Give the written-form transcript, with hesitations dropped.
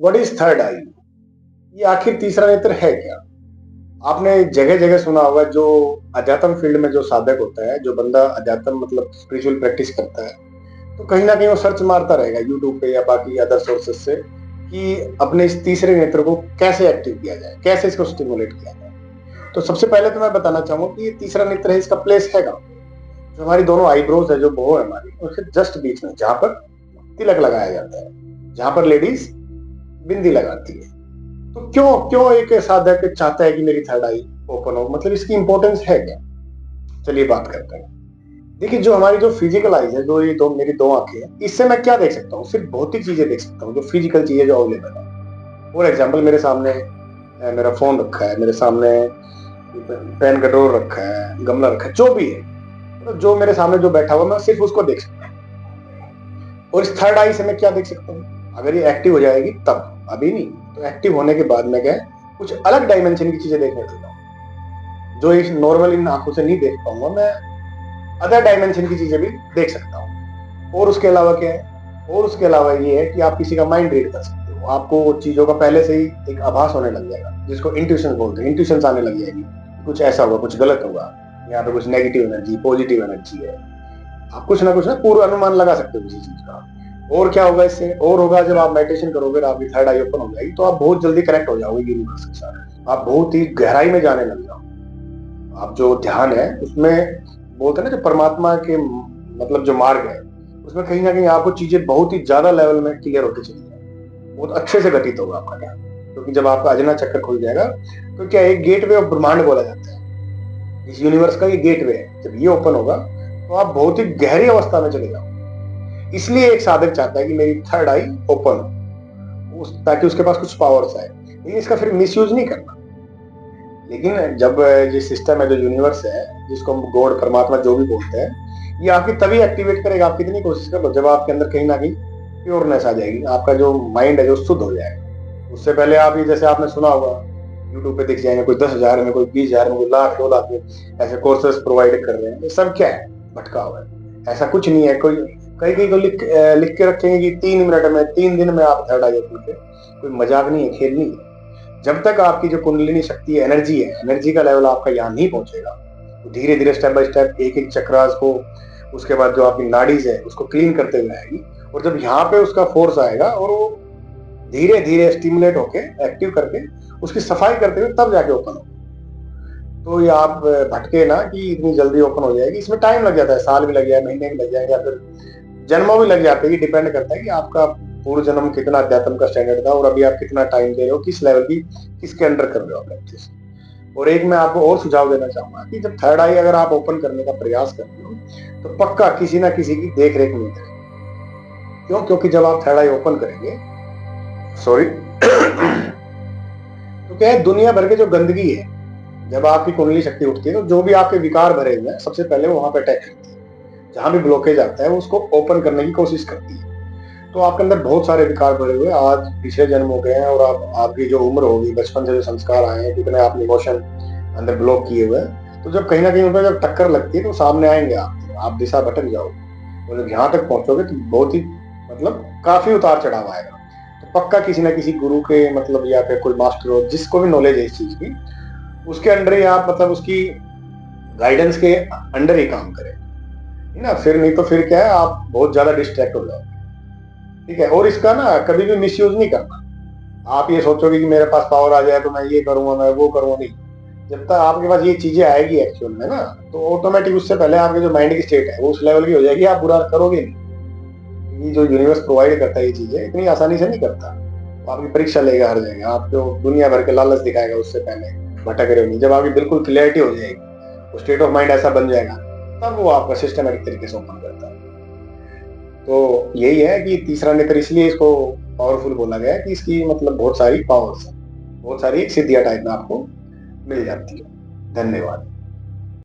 What is third आई? ये आखिर तीसरा नेत्र है क्या? आपने जगह जगह सुना होगा, जो अध्यात्म फील्ड में जो साधक होता है, जो बंदा अध्यात्म मतलब स्पिरिचुअल प्रैक्टिस करता है, तो कहीं ना कहीं वो सर्च मारता रहेगा यूट्यूब पे या बाकी अदर सोर्सेस से कि अपने इस तीसरे नेत्र को कैसे एक्टिव किया जाए, कैसे इसको स्टिमुलेट किया जाए। तो सबसे पहले तो मैं बताना चाहूंगा कि ये तीसरा नेत्र है, इसका प्लेस है कहाँ? जो हमारी दोनों आईब्रोज है, जो बो है हमारी, उसके जस्ट बीच में, जहां पर तिलक लगाया जाता है, जहां पर लेडीज बिंदी लगाती है। तो क्यों क्यों एक साधक चाहता है कि मेरी थर्ड आई ओपन हो, मतलब इसकी इंपॉर्टेंस है क्या? चलिए बात करते हैं। देखिए, जो हमारी जो फिजिकल आईज है, जो ये दो मेरी दो आंखें हैं, इससे मैं क्या देख सकता हूँ? सिर्फ भौतिक चीजें देख सकता हूँ, जो फिजिकल चीजें जो अवेलेबल है। फॉर एग्जाम्पल, मेरे सामने मेरा फोन रखा है, मेरे सामने पेन का ड्रॉर रखा है, गमला रखा है, जो भी है, तो जो मेरे सामने जो बैठा हुआ, मैं सिर्फ उसको देख सकता हूँ। और इस थर्ड आई से मैं क्या देख सकता हूँ? अगर ये एक्टिव हो जाएगी तब, अभी नहीं। तो एक्टिव होने के बाद मैं क्या है, कुछ अलग डायमेंशन की चीजें देखने लगता हूँ, जो इस नॉर्मल इन आंखों से नहीं देख पाऊंगा। मैं अदर डायमेंशन की चीजें भी देख सकता हूँ। और उसके अलावा क्या है? और उसके अलावा ये है कि आप किसी का माइंड रीड कर सकते हो। आपको चीजों का पहले से ही एक आभास होने लग जाएगा, जिसको इंट्यूशन बोलते हैं। इंट्यूशन आने लग जाएगी, कुछ ऐसा होगा, कुछ गलत होगा, यहाँ पे कुछ नेगेटिव एनर्जी, पॉजिटिव एनर्जी है। आप कुछ ना पूर्व अनुमान लगा सकते हो किसी चीज का। और क्या होगा इससे? और होगा, जब आप मेडिटेशन करोगे, आपकी थर्ड आई ओपन हो जाएगी, तो आप बहुत जल्दी कनेक्ट हो जाओगे यूनिवर्स के साथ। आप बहुत ही गहराई में जाने लग जाओगे। आप जो ध्यान है उसमें, बोलते हैं ना, जो परमात्मा के मतलब जो मार्ग है, उसमें कहीं ना कहीं आपको चीजें बहुत ही ज्यादा लेवल में क्लियर होती चली जाएगी। बहुत अच्छे से घटित होगा आपका ध्यान। क्योंकि जब आपका अजना चक्कर खुल जाएगा, तो क्या एक गेटवे ऑफ ब्रह्मांड बोला जाता है, इस यूनिवर्स का ये गेटवे है। जब ये ओपन होगा, तो आप बहुत ही गहरी अवस्था में चले जाओ। इसलिए एक साधक चाहता है कि मेरी थर्ड आई ओपन हो, ताकि उसके पास कुछ पावर्स आए। लेकिन इसका फिर मिसयूज नहीं करना। लेकिन जब ये सिस्टम है, जो यूनिवर्स है, जिसको हम गॉड, परमात्मा जो भी बोलते हैं, ये आपकी तभी एक्टिवेट करेगा, आप कितनी कोशिश कर लो, जब आपके अंदर कहीं ना कहीं प्योरनेस आ जाएगी, आपका जो माइंड है जो शुद्ध हो जाएगा। उससे पहले आप ये, जैसे आपने सुना होगा, यूट्यूब पे दिख जाएंगे कोई 10,000 में, कोई 20,000 में, कोई लाख 2 लाख में ऐसे कोर्सेस प्रोवाइड कर रहे हैं। ये सब क्या है? भटका हुआ है, ऐसा कुछ नहीं है। कोई कई कई को लिख के रखेंगे कि 3 मिनट में, 3 दिन में आप थर्ड आई ओपन कर। कोई मजाक नहीं है, खेल नहीं है। जब तक आपकी जो कुंडलिनी शक्ति है, एनर्जी है, एनर्जी का लेवल आपका यहाँ नहीं पहुंचेगा, तो धीरे धीरे स्टेप बाय स्टेप एक एक चक्रास को, उसके बाद जो आपकी नाड़ीज है उसको क्लीन करते हुए आएगी। और जब यहाँ पे उसका फोर्स आएगा, और वो धीरे धीरे स्टिमुलेट होके, एक्टिव करके, उसकी सफाई करते हुए तब जाके ओपन हो। तो ये आप भटके ना कि इतनी जल्दी ओपन हो जाएगी। इसमें टाइम लग जाता है, साल भी लग जाए, महीने भी लग जाएंगे, या फिर जन्मों भी लग जाते हैं। डिपेंड करता है कि आपका पूर्व जन्म कितना अध्यात्म का स्टैंडर्ड था, और अभी आप कितना टाइम दे रहे हो, किस लेवल की, किसके अंडर कर रहे हो प्रैक्टिस। और एक मैं आपको और सुझाव देना चाहूंगा कि जब थर्ड आई अगर आप ओपन करने का प्रयास करते हो, तो पक्का किसी ना किसी की देख रेख नहीं करें। क्यों? क्योंकि जब आप थर्ड आई ओपन करेंगे, सॉरी तो क्या है, दुनिया भर के जो गंदगी है, जब आपकी कुंडली शक्ति उठती है, तो जो भी आपके विकार भरे हुए हैं, सबसे पहले वो वहां पे अटैक करती है। जहां भी ब्लॉकेज आता है, उसको ओपन करने की कोशिश करती है। तो आपके अंदर बहुत सारे विकार भरे हुए आज पिछले जन्म हो गए हैं, और आपकी जो उम्र होगी, बचपन से जो संस्कार आए हैं, कितने आपने इमोशन अंदर ब्लॉक किए हुए हैं, तो जब कहीं ना कहीं उन पर जब टक्कर लगती है, तो सामने आएंगे आप दिशा भटक जाओगे। और जब यहाँ तक पहुंचोगे, तो बहुत ही मतलब काफी उतार चढ़ाव आएगा। तो पक्का किसी ना किसी गुरु के मतलब, या फिर कोई मास्टर हो, जिसको भी नॉलेज है इस चीज की, उसके अंडर ही आप मतलब उसकी गाइडेंस के अंडर ही काम करें, है ना। फिर नहीं तो फिर क्या है, आप बहुत ज्यादा डिस्ट्रैक्ट हो जाओगे। ठीक है? और इसका ना कभी भी मिसयूज नहीं करना। आप ये सोचोगे कि मेरे पास पावर आ जाए तो मैं ये करूंगा, मैं वो करूंगा, नहीं। जब तक आपके पास ये चीजें आएगी एक्चुअल में ना, तो ऑटोमेटिक उससे पहले आपके जो माइंड की स्टेट है वो उस लेवल की हो जाएगी, आप बुरा करोगे नहीं। ये जो यूनिवर्स प्रोवाइड करता है, ये चीजें इतनी आसानी से नहीं करता। तो आपकी परीक्षा लेगा हर जगह, आपको दुनिया भर के लालच दिखाएगा, उससे पहले भटक रहे हो नहीं। जब आपकी बिल्कुल क्लियरिटी हो जाएगी, स्टेट ऑफ माइंड ऐसा बन जाएगा, तब वो आपका सिस्टमेटिक तरीके से ओपन करता है। तो यही है कि तीसरा नेत्र इसलिए इसको पावरफुल बोला गया है कि इसकी मतलब बहुत सारी पावर्स है, बहुत सारी सिद्धियां टाइप में आपको मिल जाती है। धन्यवाद।